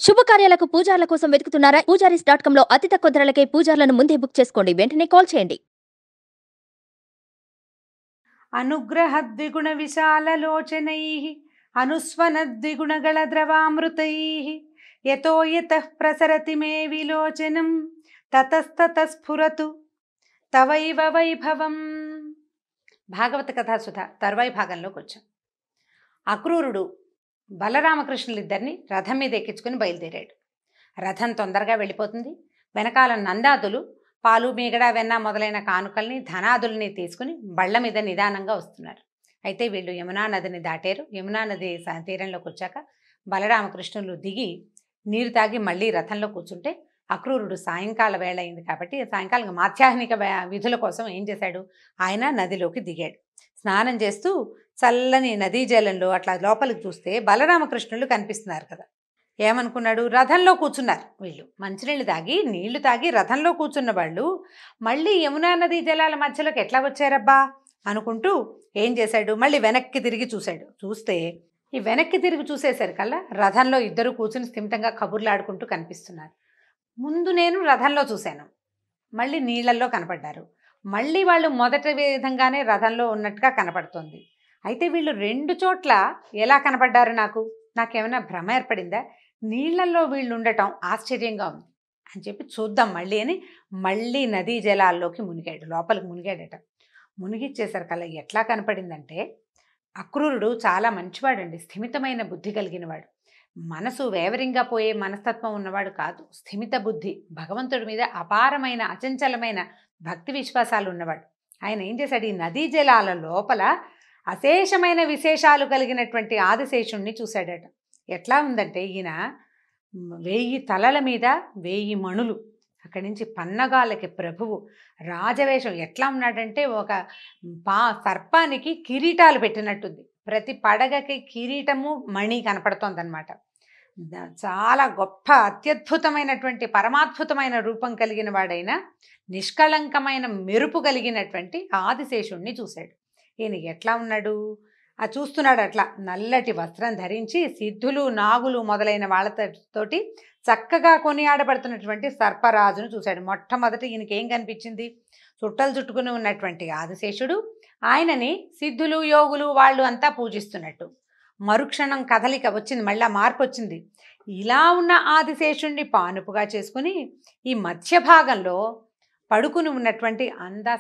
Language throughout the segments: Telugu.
శుభకార్యాలకు పూజార్ల కోసం వెతుకుతున్నారా? పూజారీస్.com లో అతి తక్కువ ధరలకే పూజార్లను ముందే బుక్ చేసుకోండి. వెంటనే కాల్ చేయండి. అనుగ్రహద్విగుణ విశాలలోచనైః అనుస్వనద్విగుణగళద్రవామృతైః యతో యతః ప్రసరతి మే విలోచనం తతస్తతః స్ఫురతు తవైవ వైభవం. భాగవత కథాసుధ తర్వాయి భాగంలోకి వచ్చాం. అక్రూరుడు బలరామకృష్ణులిద్దరిని రథం మీద ఎక్కించుకుని బయలుదేరాడు. రథం తొందరగా వెళ్ళిపోతుంది. వెనకాల నందాదులు పాలు మీగడ వెన్న మొదలైన కానుకల్ని ధనాదుల్ని తీసుకుని బళ్ళ మీద నిదానంగా వస్తున్నారు. అయితే వీళ్ళు యమునా నదిని దాటారు. యమునా నది తీరంలోకి వచ్చాక బలరామకృష్ణులు దిగి నీరు తాగి మళ్ళీ రథంలో కూర్చుంటే అక్రూరుడు సాయంకాల వేళ అయింది కాబట్టి సాయంకాలం మాధ్యాహ్నిక విధుల కోసం ఏం చేశాడు, ఆయన నదిలోకి దిగాడు. స్నానం చేస్తూ చల్లని నదీ జలంలో అట్లా లోపలికి చూస్తే బలరామకృష్ణులు కనిపిస్తున్నారు కదా. ఏమనుకున్నాడు, రథంలో కూర్చున్నారు వీళ్ళు. మంచినీళ్ళు తాగి నీళ్లు తాగి రథంలో కూర్చున్న వాళ్ళు మళ్ళీ యమునా నదీ జలాల మధ్యలోకి ఎట్లా వచ్చారబ్బా అనుకుంటూ ఏం చేశాడు, మళ్ళీ వెనక్కి తిరిగి చూశాడు. చూస్తే ఈ వెనక్కి తిరిగి చూసేసరికల్లా రథంలో ఇద్దరు కూర్చుని స్థిమితంగా కబుర్లు ఆడుకుంటూ కనిపిస్తున్నారు. ముందు నేను రథంలో చూశాను, మళ్ళీ నీళ్లలో కనపడ్డారు. మళ్ళీ వాళ్ళు మొదటి విధంగానే రథంలో ఉన్నట్టుగా కనపడుతోంది. అయితే వీళ్ళు రెండు చోట్ల ఎలా కనపడ్డారు, నాకేమైనా భ్రమ ఏర్పడిందా, నీళ్లలో వీళ్ళు ఉండటం ఆశ్చర్యంగా ఉంది అని చెప్పి చూద్దాం మళ్ళీ అని మళ్ళీ నదీ జలాల్లోకి మునిగాడు. లోపలికి మునిగాడట. మునిగిచ్చేసరికల్లా ఎట్లా కనపడిందంటే, అక్రూరుడు చాలా మంచివాడండి, స్థిమితమైన బుద్ధి కలిగినవాడు. మనసు వేవరింగా పోయే మనస్తత్వం ఉన్నవాడు కాదు, స్థిమిత బుద్ధి, భగవంతుడి మీద అపారమైన అచంచలమైన భక్తి విశ్వాసాలు ఉన్నవాడు. ఆయన ఏం చేశాడు, ఈ నదీ జలాల లోపల అశేషమైన విశేషాలు కలిగినటువంటి ఆదిశేషుణ్ణి చూశాడట. ఎట్లా ఉందంటే, ఈయన 1000 తలల మీద 1000 మణులు, అక్కడి నుంచి పన్నగాలకి ప్రభువు, రాజవేషం. ఎట్లా ఉన్నాడంటే ఒక సర్పానికి కిరీటాలు పెట్టినట్టుంది. ప్రతి పడగకి కిరీటము మణి కనపడుతోందనమాట. చాలా గొప్ప అత్యద్భుతమైనటువంటి పరమాద్భుతమైన రూపం కలిగిన వాడైన నిష్కళంకమైన మెరుపు కలిగినటువంటి ఆదిశేషుణ్ణి చూశాడు. ఈయన ఎట్లా ఉన్నాడు, చూస్తున్నాడు అట్లా నల్లటి వస్త్రం ధరించి సిద్ధులు నాగులు మొదలైన వాళ్ళతోటి చక్కగా కొనియాడబడుతున్నటువంటి సర్పరాజును చూశాడు. మొట్టమొదటి ఈయనకేం కనిపించింది, చుట్టలు చుట్టుకుని ఉన్నటువంటి ఆదిశేషుడు ఆయనని సిద్ధులు యోగులు వాళ్ళు అంతా పూజిస్తున్నట్టు. మరుక్షణం కదలిక వచ్చింది, మళ్ళా మార్పు వచ్చింది. ఇలా ఉన్న ఆదిశేషుణ్ణి పానుపుగా చేసుకుని ఈ మధ్య భాగంలో పడుకుని ఉన్నటువంటి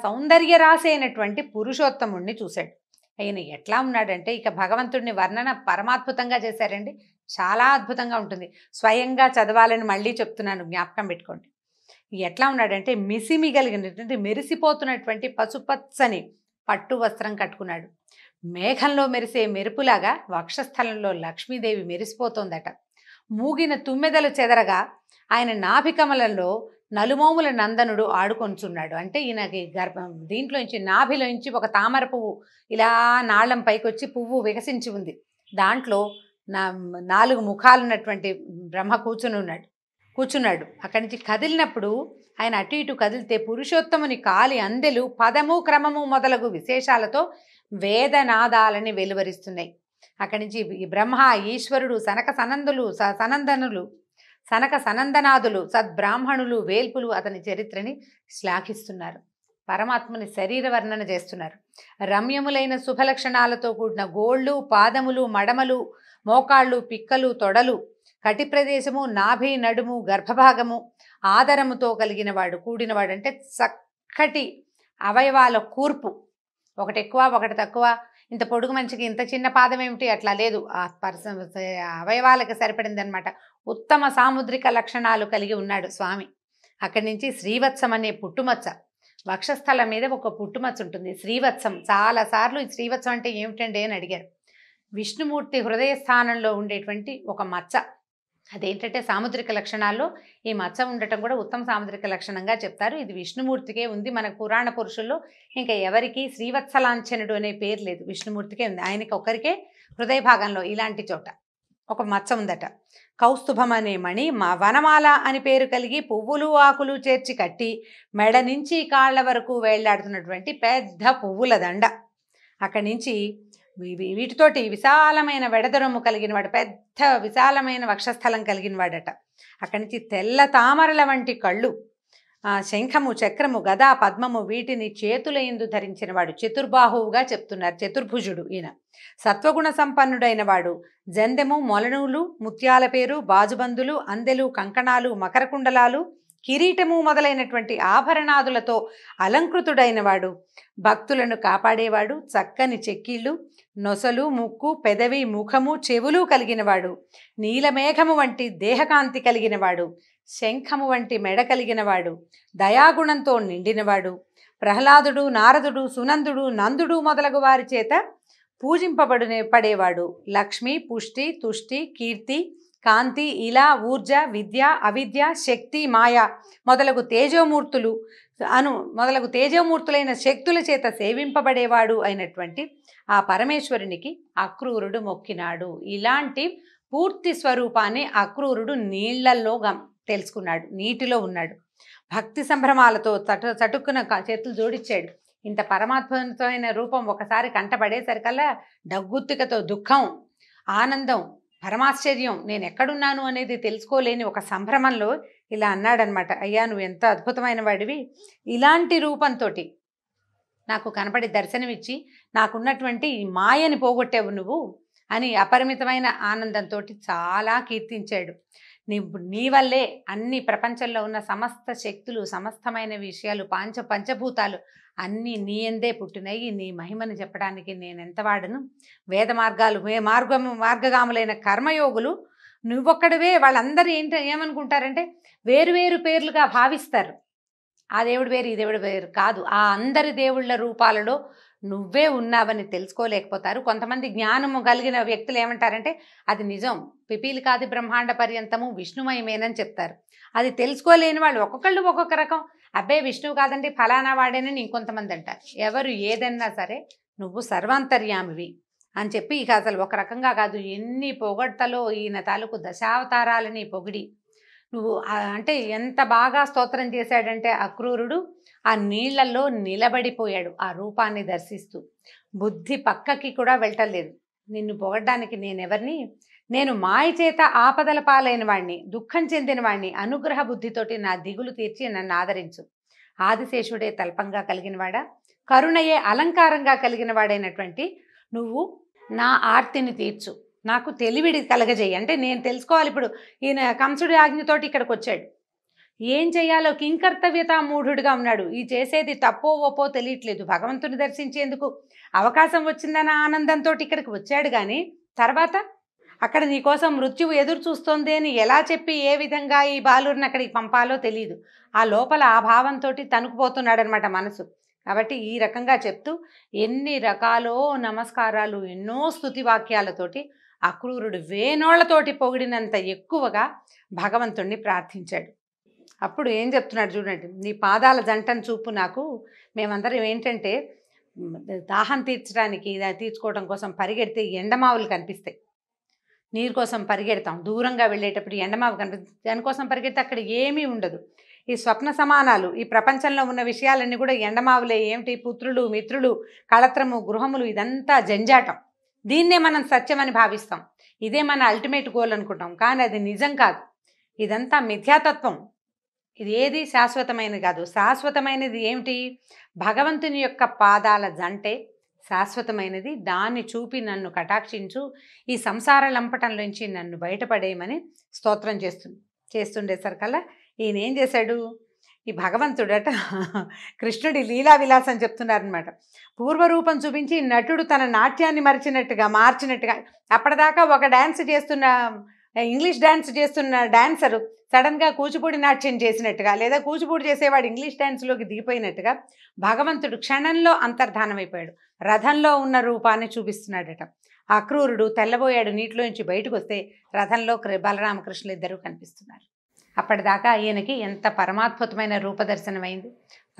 సౌందర్య రాశి అయినటువంటి పురుషోత్తముణ్ణి చూశాడు. ఆయన ఎట్లా ఉన్నాడంటే, ఇక భగవంతుడిని వర్ణన పరమాద్భుతంగా చేశారండి, చాలా అద్భుతంగా ఉంటుంది. స్వయంగా చదవాలని మళ్ళీ చెప్తున్నాను, జ్ఞాపకం పెట్టుకోండి. ఎట్లా ఉన్నాడంటే, మిసిమి కలిగినటువంటి మెరిసిపోతున్నటువంటి పసుపచ్చని పట్టు వస్త్రం కట్టుకున్నాడు. మేఘంలో మెరిసే మెరుపులాగా వక్షస్థలంలో లక్ష్మీదేవి మెరిసిపోతోందట. మూగిన తుమ్మెదలు చెదరగా ఆయన నాభికమలంలో నలుమోముల నందనుడు ఆడుకొంచున్నాడు. అంటే ఈయనకి దీంట్లోంచి నాభిలోంచి ఒక తామర పువ్వు ఇలా నాళం పైకొచ్చి పువ్వు వికసించి ఉంది. దాంట్లో 4 ముఖాలున్నటువంటి బ్రహ్మ కూర్చున్నాడు. అక్కడి నుంచి కదిలినప్పుడు ఆయన అటు ఇటు కదిలితే పురుషోత్తముని కాలి అందెలు పదము క్రమము మొదలగు విశేషాలతో వేదనాదాలని వెలువరిస్తున్నాయి. అక్కడి నుంచి బ్రహ్మ ఈశ్వరుడు సనక సనందనాదులు సద్బ్రాహ్మణులు వేల్పులు అతని చరిత్రని శ్లాఘిస్తున్నారు. పరమాత్మని శరీర వర్ణన చేస్తున్నారు. రమ్యములైన శుభలక్షణాలతో కూడిన గోళ్ళు, పాదములు, మడమలు, మోకాళ్ళు, పిక్కలు, తొడలు, కటి ప్రదేశము, నాభి, నడుము, గర్భభాగము ఆదరముతో కూడినవాడు. అంటే చక్కటి అవయవాల కూర్పు, ఒకటి ఎక్కువ ఒకటి తక్కువ, ఇంత పొడుగు మనిషికి ఇంత చిన్న పాదం ఏమిటి అట్లా లేదు, ఆ అవయవాలకు సరిపడింది అనమాట. ఉత్తమ సాముద్రిక లక్షణాలు కలిగి ఉన్నాడు స్వామి. అక్కడి నుంచి శ్రీవత్సం అనే పుట్టుమచ్చ, వక్షస్థలం మీద ఒక పుట్టుమచ్చ ఉంటుంది, శ్రీవత్సం. చాలాసార్లు ఈ శ్రీవత్సం అంటే ఏమిటండి అని అడిగారు. విష్ణుమూర్తి హృదయ స్థానంలో ఉండేటువంటి ఒక మచ్చ. అదేంటంటే సాముద్రిక లక్షణాల్లో ఈ మచ్చ ఉండటం కూడా ఉత్తమ సాముద్రిక లక్షణంగా చెప్తారు. ఇది విష్ణుమూర్తికే ఉంది, మన పురాణ పురుషుల్లో ఇంకా ఎవరికి శ్రీవత్సలాంఛనుడు అనే పేరు లేదు, విష్ణుమూర్తికే ఉంది. ఆయనకి ఒకరికే హృదయ భాగంలో ఇలాంటి చోట ఒక మచ్చ ఉందట. కౌస్తుభం అనే మణి వనమాల అని పేరు కలిగి పువ్వులు ఆకులు చేర్చి కట్టి మెడ నుంచి కాళ్ళ వరకు వేళ్లాడుతున్నటువంటి పెద్ద పువ్వుల దండ. అక్కడి నుంచి వీటితోటి విశాలమైన వెడదరొమ్ము కలిగిన వాడు, పెద్ద విశాలమైన వక్షస్థలం కలిగిన వాడట. అక్కడి నుంచి తెల్ల తామరల వంటి కళ్ళు, శంఖము, చక్రము, గద, పద్మము వీటిని చేతులయందు ధరించిన వాడు. చతుర్బాహువుగా చెప్తున్నారు, చతుర్భుజుడు ఈయన. సత్వగుణ సంపన్నుడైన వాడు. జందెము, మొలనూలు, ముత్యాల పేరు, బాజుబందులు, అందెలు, కంకణాలు, మకరకుండలాలు, కిరీటము మొదలైనటువంటి ఆభరణాదులతో అలంకృతుడైన వాడు. భక్తులను కాపాడేవాడు. చక్కని చెక్కిళ్ళు, నొసలు, ముక్కు, పెదవి, ముఖము, చెవులు కలిగినవాడు. నీలమేఘము వంటి దేహకాంతి కలిగినవాడు. శంఖము వంటి మెడ కలిగినవాడు. దయాగుణంతో నిండినవాడు. ప్రహ్లాదుడు, నారదుడు, సునందుడు, నందుడు మొదలగు వారి చేత పడేవాడు. లక్ష్మి, పుష్టి, తుష్టి, కీర్తి, కాంతి, ఇలా, ఊర్జ, విద్య, అవిద్య, శక్తి, మాయ మొదలగు తేజోమూర్తులైన శక్తుల చేత సేవింపబడేవాడు అయినటువంటి ఆ పరమేశ్వరునికి అక్రూరుడు మొక్కినాడు. ఇలాంటి పూర్తి స్వరూపాన్ని అక్రూరుడు నీళ్లల్లో తెలుసుకున్నాడు, నీటిలో ఉన్నాడు. భక్తి సంభ్రమాలతో చటుక్కున చేతులు జోడించాడు. ఇంత పరమాత్మమైన రూపం ఒకసారి కంటపడేసరికల్లా డగ్గుత్తికతో దుఃఖం, ఆనందం, పరమాశ్చర్యం, నేను ఎక్కడున్నాను అనేది తెలుసుకోలేని ఒక సంభ్రమంలో ఇలా అన్నాడనమాట. అయ్యా, నువ్వు ఎంత అద్భుతమైన వాడివి, ఇలాంటి రూపంతో నాకు కనపడి దర్శనమిచ్చి నాకున్నటువంటి మాయని పోగొట్టావు నువ్వు అని అపరిమితమైన ఆనందంతో చాలా కీర్తించాడు. నీ వల్లే అన్ని ప్రపంచంలో ఉన్న సమస్త శక్తులు, సమస్తమైన విషయాలు, పంచభూతాలు అన్నీ నీ ఎందే పుట్టినాయి. నీ మహిమని చెప్పడానికి నేనెంత వాడను. వేద మార్గగాములైన కర్మయోగులు నువ్వొక్కడివే. వాళ్ళందరూ ఏమనుకుంటారంటే వేరువేరు పేర్లుగా భావిస్తారు. ఆ దేవుడు వేరు, ఈ దేవుడు వేరు కాదు. ఆ అందరి దేవుళ్ళ రూపాలలో నువ్వే ఉన్నావని తెలుసుకోలేకపోతారు. కొంతమంది జ్ఞానము కలిగిన వ్యక్తులు ఏమంటారంటే అది నిజం, పిపీలికాది బ్రహ్మాండ పర్యంతము విష్ణుమయమేనని చెప్తారు. అది తెలుసుకోలేని వాళ్ళు ఒక్కొక్కళ్ళు ఒక్కొక్క రకం. అబ్బే విష్ణువు కాదండి ఫలానా వాడేనని ఇంకొంతమంది అంటారు. ఎవరు ఏదన్నా సరే నువ్వు సర్వాంతర్యామివి అని చెప్పి ఇక అసలు ఒక రకంగా కాదు, ఎన్ని పొగడ్తలో ఈయన తాలూకు దశావతారాలని పొగిడి నువ్వు అంటే ఎంత బాగా స్తోత్రం చేశాడంటే అక్రూరుడు ఆ నీళ్లలో నిలబడిపోయాడు ఆ రూపాన్ని దర్శిస్తూ. బుద్ధి పక్కకి కూడా వెళ్ళలేదు. నిన్ను పొగడ్డానికి నేనెవరిని, నేను మాయ చేత ఆపదల పాలైన వాణ్ణి, దుఃఖం చెందిన వాణ్ణి, అనుగ్రహ బుద్ధితోటి నా దిగులు తీర్చి నన్ను ఆదరించు. ఆదిశేషుడే తల్పంగా కలిగినవాడా, కరుణయే అలంకారంగా కలిగిన వాడైనటువంటి నువ్వు నా ఆర్తిని తీర్చు, నాకు తెలివిడి కలగజేయి. అంటే నేను తెలుసుకోవాలి. ఇప్పుడు ఈయన కంసుడి ఆజ్ఞతోటి ఇక్కడికి వచ్చాడు. ఏం చేయాలో కింకర్తవ్యత మూఢుడిగా ఉన్నాడు. ఈ చేసేది తప్పో ఒప్పో తెలియట్లేదు. భగవంతుని దర్శించేందుకు అవకాశం వచ్చిందన్న ఆనందంతో ఇక్కడికి వచ్చాడు. కానీ తర్వాత అక్కడ నీకోసం మృత్యువు ఎదురు చూస్తోంది అని ఎలా చెప్పి ఏ విధంగా ఈ బాలుడిని అక్కడికి పంపాలో తెలియదు. ఆ లోపల ఆ భావంతో తనుకుపోతున్నాడు అనమాట మనసు. కాబట్టి ఈ రకంగా చెప్తూ ఎన్ని రకాలో నమస్కారాలు, ఎన్నో స్తుతి వాక్యాలతోటి అక్రూరుడు వేనోళ్లతోటి పొగిడినంత ఎక్కువగా భగవంతుణ్ణి ప్రార్థించాడు. అప్పుడు ఏం చెప్తున్నాడు చూడండి. నీ పాదాల జంటను చూపు నాకు. మేమందరం ఏంటంటే దాహం తీర్చుకోవడం కోసం పరిగెడితే ఎండమావులు కనిపిస్తాయి. నీరు కోసం పరిగెడతాం, దూరంగా వెళ్ళేటప్పుడు ఎండమావు కనిపిస్తుంది, దానికోసం పరిగెడితే అక్కడ ఏమీ ఉండదు. ఈ స్వప్న సమానాలు, ఈ ప్రపంచంలో ఉన్న విషయాలన్నీ కూడా ఎండమావులే. ఏమిటి, పుత్రులు, మిత్రులు, కళత్రము, గృహములు, ఇదంతా జంజాటం. దీన్నే మనం సత్యమని భావిస్తాం. ఇదే మన అల్టిమేట్ గోల్ అనుకుంటాం. కానీ అది నిజం కాదు. ఇదంతా మిథ్యాతత్వం. ఇది ఏది శాశ్వతమైనది కాదు. శాశ్వతమైనది ఏమిటి, భగవంతుని యొక్క పాదాల జంటే శాశ్వతమైనది. దాన్ని చూపి నన్ను కటాక్షించు, ఈ సంసార లంపటంలోంచి నన్ను బయటపడేయమని స్తోత్రం చేస్తుండేసరికల్లా ఈయన ఏం చేశాడు, ఈ భగవంతుడట కృష్ణుడి లీలా విలాసం చెప్తున్నారనమాట. పూర్వరూపం చూపించి నటుడు తన నాట్యాన్ని మార్చినట్టుగా అప్పటిదాకా ఒక డ్యాన్స్ చేస్తున్న, ఇంగ్లీష్ డ్యాన్స్ చేస్తున్న డాన్సరు సడన్గా కూచిపూడి నాట్యం చేసినట్టుగా, లేదా కూచిపూడి చేసేవాడు ఇంగ్లీష్ డ్యాన్స్లోకి దిగిపోయినట్టుగా భగవంతుడు క్షణంలో అంతర్ధానమైపోయాడు. రథంలో ఉన్న రూపాన్ని చూపిస్తున్నాడట. అక్రూరుడు తెల్లబోయాడు. నీటిలోంచి బయటకు వస్తే రథంలో బలరామకృష్ణులు ఇద్దరూ కనిపిస్తున్నారు. అప్పటిదాకా ఈయనకి ఎంత పరమాద్భుతమైన రూపదర్శనమైంది.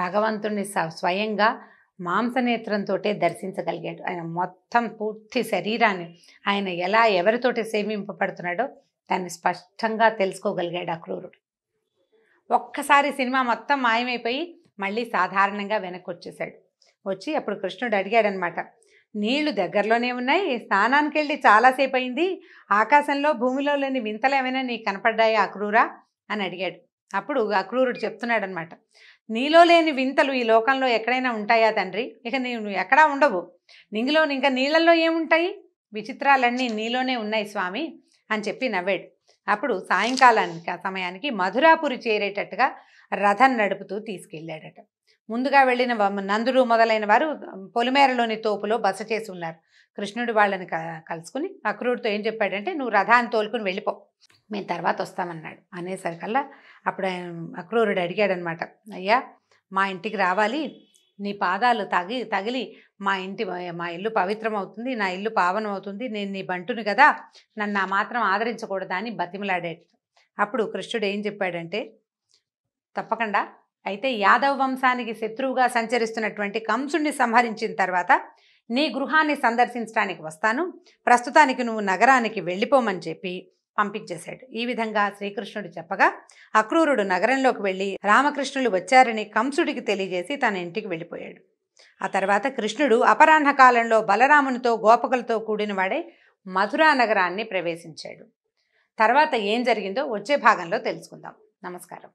భగవంతుణ్ణి స్వయంగా మాంసనేత్రంతో దర్శించగలిగాడు. ఆయన మొత్తం పూర్తి శరీరాన్ని ఆయన ఎలా ఎవరితోటి సేవింపబడుతున్నాడో దాన్ని స్పష్టంగా తెలుసుకోగలిగాడు అక్రూరుడు. ఒక్కసారి సినిమా మొత్తం మాయమైపోయి మళ్ళీ సాధారణంగా వెనక్కి వచ్చేసాడు. వచ్చి అప్పుడు కృష్ణుడు అడిగాడనమాట, నీళ్లు దగ్గరలోనే ఉన్నాయి, స్నానానికి వెళ్ళి చాలాసేపు అయింది, ఆకాశంలో భూమిలో లేని వింతలు ఏమైనా నీకు కనపడ్డాయా అక్రూరా అని అడిగాడు. అప్పుడు అక్రూరుడు చెప్తున్నాడు అనమాట, నీలో లేని వింతలు ఈ లోకంలో ఎక్కడైనా ఉంటాయా తండ్రి? ఇక నువ్వు ఎక్కడా ఉండవు, నింగిలో ఇంకా నీళ్ళల్లో ఏముంటాయి, విచిత్రాలన్నీ నీలోనే ఉన్నాయి స్వామి అని చెప్పి నవ్వాడు. అప్పుడు సాయంకాలానికి ఆ సమయానికి మధురాపురి చేరేటట్టుగా రథం నడుపుతూ తీసుకెళ్ళాడట. ముందుగా వెళ్ళిన నందుడు మొదలైన వారు పొలిమేరలోని తోపులో బస చేసి ఉన్నారు. కృష్ణుడు వాళ్ళని కలుసుకుని అక్రూరుడితో ఏం చెప్పాడంటే, నువ్వు రథాన్ని తోలుకుని వెళ్ళిపో, మేము తర్వాత వస్తామన్నాడు. అనేసరికల్లా అప్పుడు అక్రూరుడు అడిగాడనమాట, అయ్యా మా ఇంటికి రావాలి, నీ పాదాలు తగిలి మా ఇల్లు పవిత్రం అవుతుంది, నా ఇల్లు పావనం అవుతుంది, నేను నీ బంటుని కదా, నన్ను ఆ మాత్రం ఆదరించకూడదా అని బతిమలాడాడు. అప్పుడు కృష్ణుడు ఏం చెప్పాడంటే, తప్పకుండా, అయితే యాదవ వంశానికి శత్రువుగా సంచరిస్తున్నటువంటి కంసుడిని సంహరించిన తర్వాత నీ గృహాన్ని సందర్శించడానికి వస్తాను, ప్రస్తుతానికి నువ్వు నగరానికి వెళ్ళిపోమని చెప్పి పంపించేశాడు. ఈ విధంగా శ్రీకృష్ణుడు చెప్పగా అక్రూరుడు నగరంలోకి వెళ్ళి రామకృష్ణులు వచ్చారని కంసుడికి తెలియజేసి తన ఇంటికి వెళ్ళిపోయాడు. ఆ తర్వాత కృష్ణుడు అపరాహ్న కాలంలో బలరామునితో గోపకులతో కూడిన వాడే మధురా నగరాన్ని ప్రవేశించాడు. తర్వాత ఏం జరిగిందో వచ్చే భాగంలో తెలుసుకుందాం. నమస్కారం.